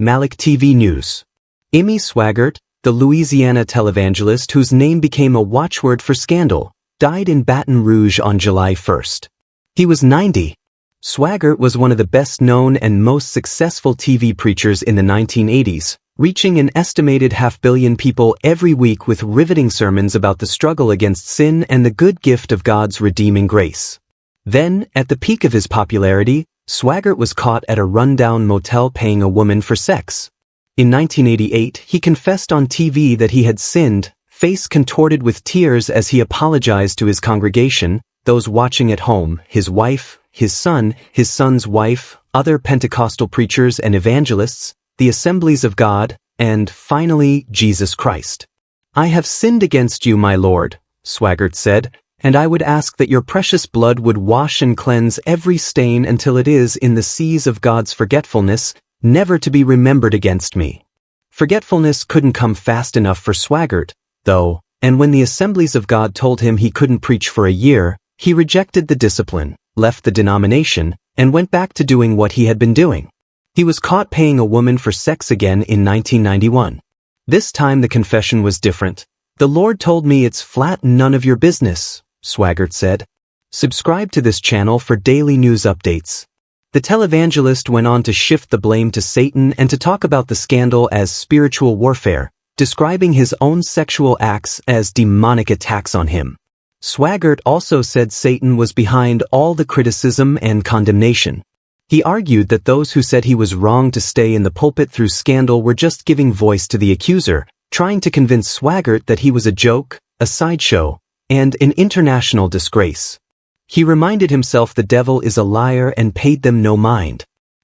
Malik TV News. Amy Swaggart, the Louisiana televangelist whose name became a watchword for scandal, died in Baton Rouge on July 1st. He was 90. Swaggart was one of the best-known and most successful TV preachers in the 1980s, reaching an estimated 500 million people every week with riveting sermons about the struggle against sin and the good gift of God's redeeming grace. Then, at the peak of his popularity, Swaggart was caught at a rundown motel paying a woman for sex. In 1988, he confessed on TV that he had sinned, face contorted with tears as he apologized to his congregation, those watching at home, his wife, his son's wife, other Pentecostal preachers and evangelists, the Assemblies of God, and, finally, Jesus Christ. "I have sinned against you, my Lord," Swaggart said, "and I would ask that your precious blood would wash and cleanse every stain until it is in the seas of God's forgetfulness, never to be remembered against me." Forgetfulness couldn't come fast enough for Swaggart, though, and when the Assemblies of God told him he couldn't preach for a year, he rejected the discipline, left the denomination, and went back to doing what he had been doing. He was caught paying a woman for sex again in 1991. This time the confession was different. "The Lord told me it's flat none of your business," Swaggart said. Subscribe to this channel for daily news updates. The televangelist went on to shift the blame to Satan and to talk about the scandal as spiritual warfare, describing his own sexual acts as demonic attacks on him. Swaggart also said Satan was behind all the criticism and condemnation. He argued that those who said he was wrong to stay in the pulpit through scandal were just giving voice to the accuser, trying to convince Swaggart that he was a joke, a sideshow, and an international disgrace. He reminded himself the devil is a liar and paid them no mind.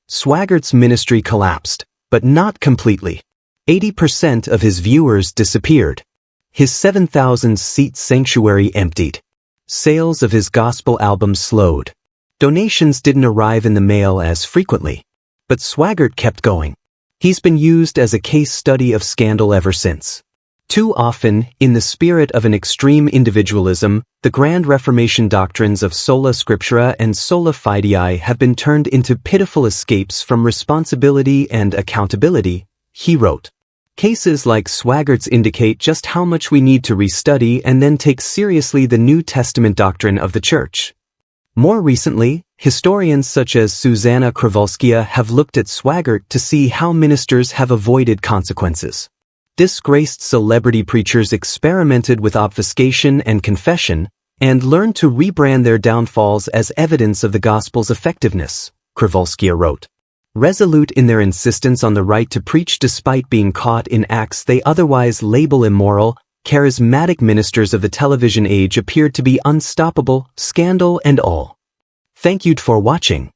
Swaggart's ministry collapsed, but not completely. 80% of his viewers disappeared. His 7,000-seat sanctuary emptied. Sales of his gospel albums slowed. Donations didn't arrive in the mail as frequently. But Swaggart kept going. He's been used as a case study of scandal ever since. Too often, in the spirit of an extreme individualism, the Grand Reformation doctrines of sola scriptura and sola fide have been turned into pitiful escapes from responsibility and accountability, he wrote. Cases like Swaggart's indicate just how much we need to restudy and then take seriously the New Testament doctrine of the Church. More recently, historians such as Susanna Kowalska have looked at Swaggart to see how ministers have avoided consequences. Disgraced celebrity preachers experimented with obfuscation and confession, and learned to rebrand their downfalls as evidence of the gospel's effectiveness, Kowalska wrote. Resolute in their insistence on the right to preach despite being caught in acts they otherwise label immoral, charismatic ministers of the television age appeared to be unstoppable, scandal and all. Thank you for watching.